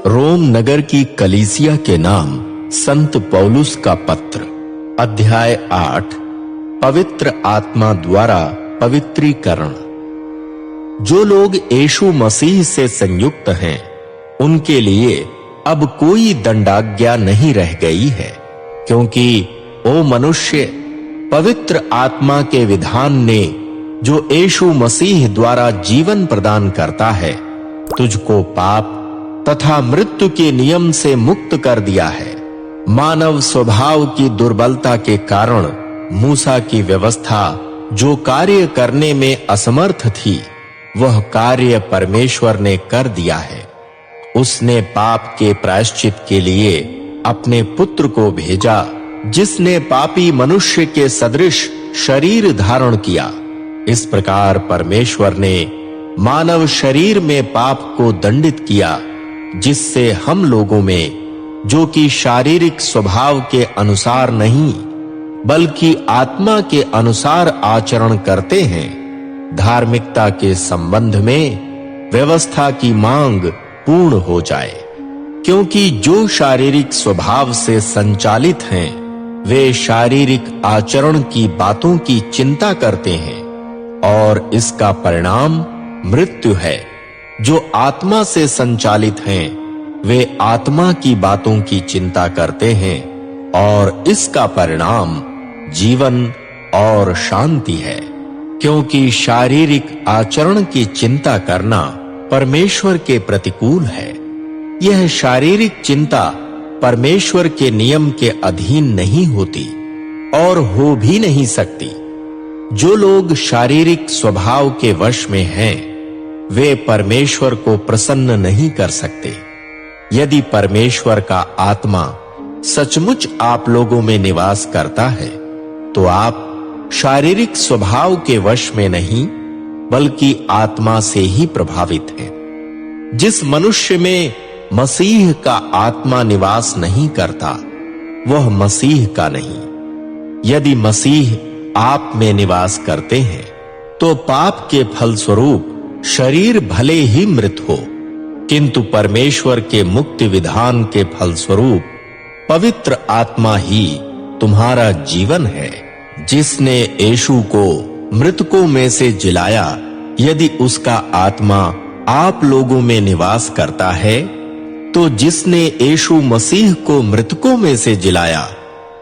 रोम नगर की कलीसिया के नाम संत पौलुस का पत्र, अध्याय 8, पवित्र आत्मा द्वारा पवित्रीकरण। जो लोग यीशु मसीह से संयुक्त हैं, उनके लिए अब कोई दंडाज्ञा नहीं रह गई है, क्योंकि ओ मनुष्य, पवित्र आत्मा के विधान ने जो यीशु मसीह द्वारा जीवन प्रदान करता है, तुझको पाप तथा मृत्यु के नियम से मुक्त कर दिया है। मानव स्वभाव की दुर्बलता के कारण मूसा की व्यवस्था जो कार्य करने में असमर्थ थी, वह कार्य परमेश्वर ने कर दिया है। उसने पाप के प्रायश्चित के लिए अपने पुत्र को भेजा, जिसने पापी मनुष्य के सदृश शरीर धारण किया। इस प्रकार परमेश्वर ने मानव शरीर में पाप को दंडित किया, जिससे हम लोगों में, जो कि शारीरिक स्वभाव के अनुसार नहीं बल्कि आत्मा के अनुसार आचरण करते हैं, धार्मिकता के संबंध में व्यवस्था की मांग पूर्ण हो जाए। क्योंकि जो शारीरिक स्वभाव से संचालित हैं, वे शारीरिक आचरण की बातों की चिंता करते हैं, और इसका परिणाम मृत्यु है। जो आत्मा से संचालित हैं, वे आत्मा की बातों की चिंता करते हैं, और इसका परिणाम जीवन और शांति है। क्योंकि शारीरिक आचरण की चिंता करना परमेश्वर के प्रतिकूल है। यह शारीरिक चिंता परमेश्वर के नियम के अधीन नहीं होती और हो भी नहीं सकती। जो लोग शारीरिक स्वभाव के वश में हैं, वे परमेश्वर को प्रसन्न नहीं कर सकते। यदि परमेश्वर का आत्मा सचमुच आप लोगों में निवास करता है, तो आप शारीरिक स्वभाव के वश में नहीं बल्कि आत्मा से ही प्रभावित हैं। जिस मनुष्य में मसीह का आत्मा निवास नहीं करता, वह मसीह का नहीं। यदि मसीह आप में निवास करते हैं, तो पाप के फलस्वरूप शरीर भले ही मृत हो, किंतु परमेश्वर के मुक्ति विधान के फलस्वरूप पवित्र आत्मा ही तुम्हारा जीवन है, जिसने यीशु को मृतकों में से जिलाया। यदि उसका आत्मा आप लोगों में निवास करता है, तो जिसने यीशु मसीह को मृतकों में से जिलाया,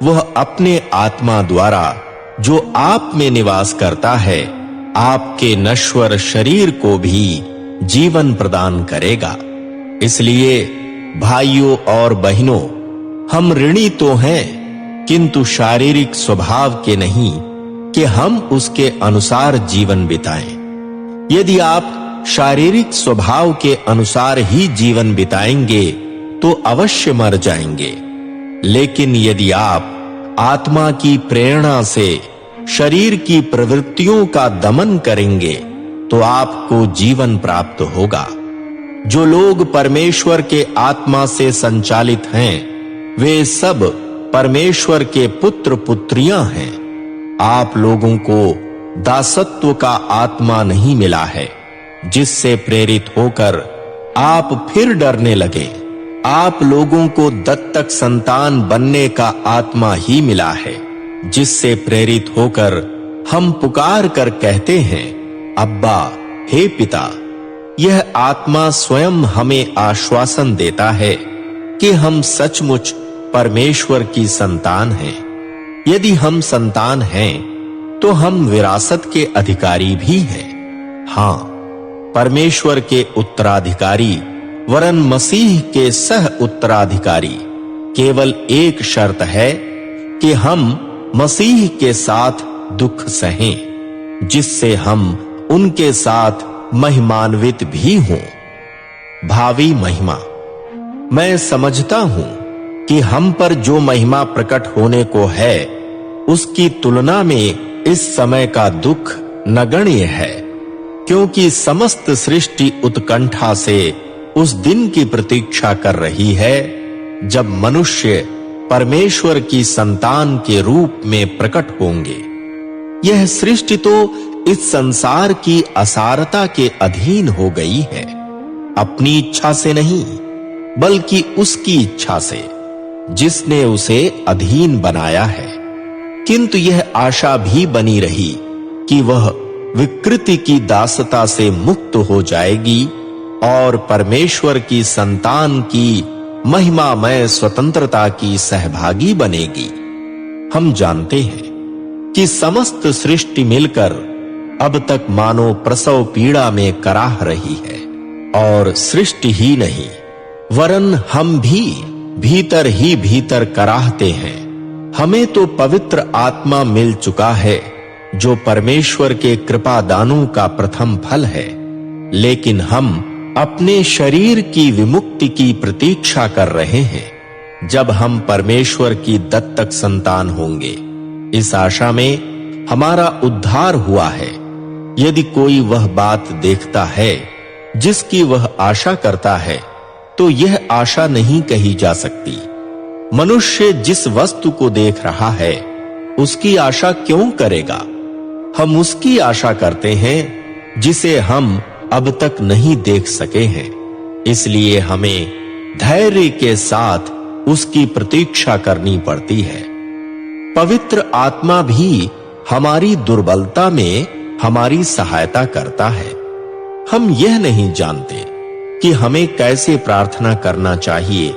वह अपने आत्मा द्वारा जो आप में निवास करता है, आपके नश्वर शरीर को भी जीवन प्रदान करेगा। इसलिए भाइयों और बहनों, हम ऋणी तो हैं, किंतु शारीरिक स्वभाव के नहीं कि हम उसके अनुसार जीवन बिताएं। यदि आप शारीरिक स्वभाव के अनुसार ही जीवन बिताएंगे, तो अवश्य मर जाएंगे। लेकिन यदि आप आत्मा की प्रेरणा से शरीर की प्रवृत्तियों का दमन करेंगे, तो आपको जीवन प्राप्त होगा। जो लोग परमेश्वर के आत्मा से संचालित हैं, वे सब परमेश्वर के पुत्र पुत्रियां हैं। आप लोगों को दासत्व का आत्मा नहीं मिला है, जिससे प्रेरित होकर आप फिर डरने लगे। आप लोगों को दत्तक संतान बनने का आत्मा ही मिला है, जिससे प्रेरित होकर हम पुकार कर कहते हैं, अब्बा, हे पिता। यह आत्मा स्वयं हमें आश्वासन देता है कि हम सचमुच परमेश्वर की संतान हैं। यदि हम संतान हैं, तो हम विरासत के अधिकारी भी हैं। हां, परमेश्वर के उत्तराधिकारी वरन मसीह के सह उत्तराधिकारी। केवल एक शर्त है कि हम मसीह के साथ दुख सहें, जिससे हम उनके साथ महिमान्वित भी हों। भावी महिमा। मैं समझता हूं कि हम पर जो महिमा प्रकट होने को है, उसकी तुलना में इस समय का दुख नगण्य है, क्योंकि समस्त सृष्टि उत्कंठा से उस दिन की प्रतीक्षा कर रही है, जब मनुष्य परमेश्वर की संतान के रूप में प्रकट होंगे। यह सृष्टि तो इस संसार की असारता के अधीन हो गई है, अपनी इच्छा से नहीं, बल्कि उसकी इच्छा से, जिसने उसे अधीन बनाया है। किंतु यह आशा भी बनी रही कि वह विकृति की दासता से मुक्त हो जाएगी और परमेश्वर की संतान की महिमामय स्वतंत्रता की सहभागी बनेगी। हम जानते हैं कि समस्त सृष्टि मिलकर अब तक मानो प्रसव पीड़ा में कराह रही है, और सृष्टि ही नहीं वरन हम भी भीतर ही भीतर कराहते हैं। हमें तो पवित्र आत्मा मिल चुका है, जो परमेश्वर के कृपा दानों का प्रथम फल है, लेकिन हम अपने शरीर की विमुक्ति की प्रतीक्षा कर रहे हैं, जब हम परमेश्वर की दत्तक संतान होंगे। इस आशा में हमारा उद्धार हुआ है। यदि कोई वह बात देखता है जिसकी वह आशा करता है, तो यह आशा नहीं कही जा सकती। मनुष्य जिस वस्तु को देख रहा है, उसकी आशा क्यों करेगा? हम उसकी आशा करते हैं जिसे हम अब तक नहीं देख सके हैं। इसलिए हमें धैर्य के साथ उसकी प्रतीक्षा करनी पड़ती है। पवित्र आत्मा भी हमारी दुर्बलता में हमारी सहायता करता है। हम यह नहीं जानते कि हमें कैसे प्रार्थना करना चाहिए,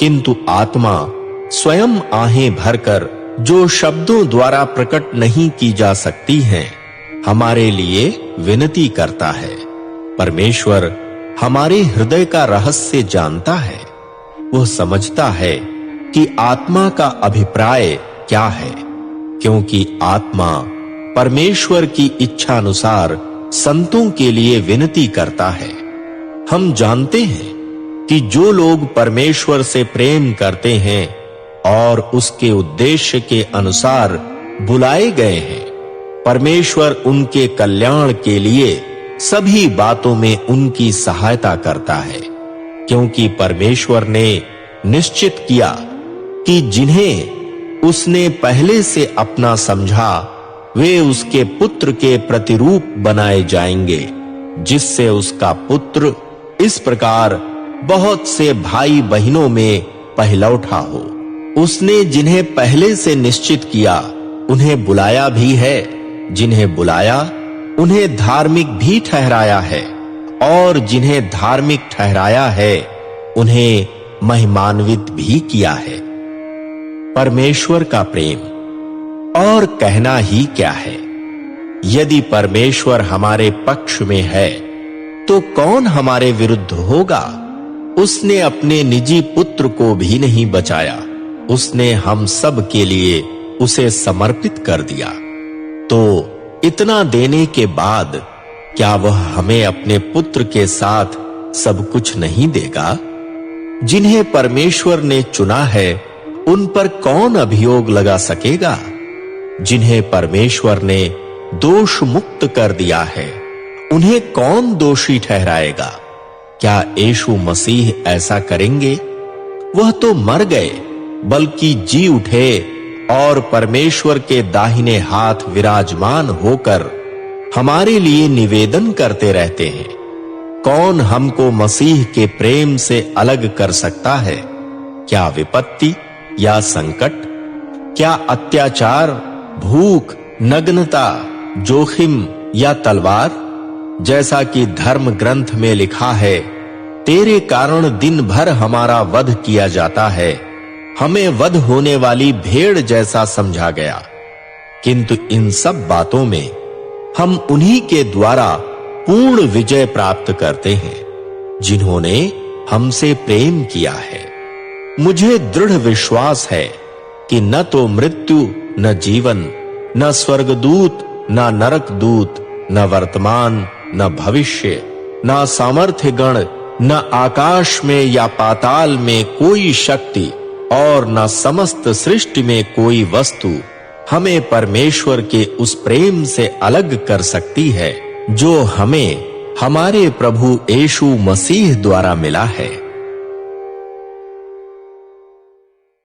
किंतु आत्मा स्वयं आहें भरकर, जो शब्दों द्वारा प्रकट नहीं की जा सकती हैं, हमारे लिए विनती करता है। परमेश्वर हमारे हृदय का रहस्य जानता है। वह समझता है कि आत्मा का अभिप्राय क्या है, क्योंकि आत्मा परमेश्वर की इच्छा अनुसार संतों के लिए विनती करता है। हम जानते हैं कि जो लोग परमेश्वर से प्रेम करते हैं और उसके उद्देश्य के अनुसार बुलाए गए हैं, परमेश्वर उनके कल्याण के लिए सभी बातों में उनकी सहायता करता है, क्योंकि परमेश्वर ने निश्चित किया कि जिन्हें उसने पहले से अपना समझा, वे उसके पुत्र के प्रतिरूप बनाए जाएंगे, जिससे उसका पुत्र इस प्रकार बहुत से भाई बहनों में पहलौठा हो। उसने जिन्हें पहले से निश्चित किया, उन्हें बुलाया भी है। जिन्हें बुलाया, उन्हें धार्मिक भी ठहराया है, और जिन्हें धार्मिक ठहराया है, उन्हें महिमान्वित भी किया है। परमेश्वर का प्रेम और कहना ही क्या है। यदि परमेश्वर हमारे पक्ष में है, तो कौन हमारे विरुद्ध होगा? उसने अपने निजी पुत्र को भी नहीं बचाया, उसने हम सब के लिए उसे समर्पित कर दिया। तो इतना देने के बाद क्या वह हमें अपने पुत्र के साथ सब कुछ नहीं देगा? जिन्हें परमेश्वर ने चुना है, उन पर कौन अभियोग लगा सकेगा? जिन्हें परमेश्वर ने दोष मुक्त कर दिया है, उन्हें कौन दोषी ठहराएगा? क्या यीशु मसीह ऐसा करेंगे? वह तो मर गए, बल्कि जी उठे और परमेश्वर के दाहिने हाथ विराजमान होकर हमारे लिए निवेदन करते रहते हैं। कौन हमको मसीह के प्रेम से अलग कर सकता है? क्या विपत्ति या संकट? क्या अत्याचार, भूख, नग्नता, जोखिम या तलवार? जैसा कि धर्म ग्रंथ में लिखा है, तेरे कारण दिन भर हमारा वध किया जाता है, हमें वध होने वाली भेड़ जैसा समझा गया। किंतु इन सब बातों में हम उन्हीं के द्वारा पूर्ण विजय प्राप्त करते हैं, जिन्होंने हमसे प्रेम किया है। मुझे दृढ़ विश्वास है कि न तो मृत्यु, न जीवन, न स्वर्गदूत, न नरकदूत, न वर्तमान, न भविष्य, न सामर्थ्य गण, न आकाश में या पाताल में कोई शक्ति और न समस्त सृष्टि में कोई वस्तु हमें परमेश्वर के उस प्रेम से अलग कर सकती है, जो हमें हमारे प्रभु यीशु मसीह द्वारा मिला है।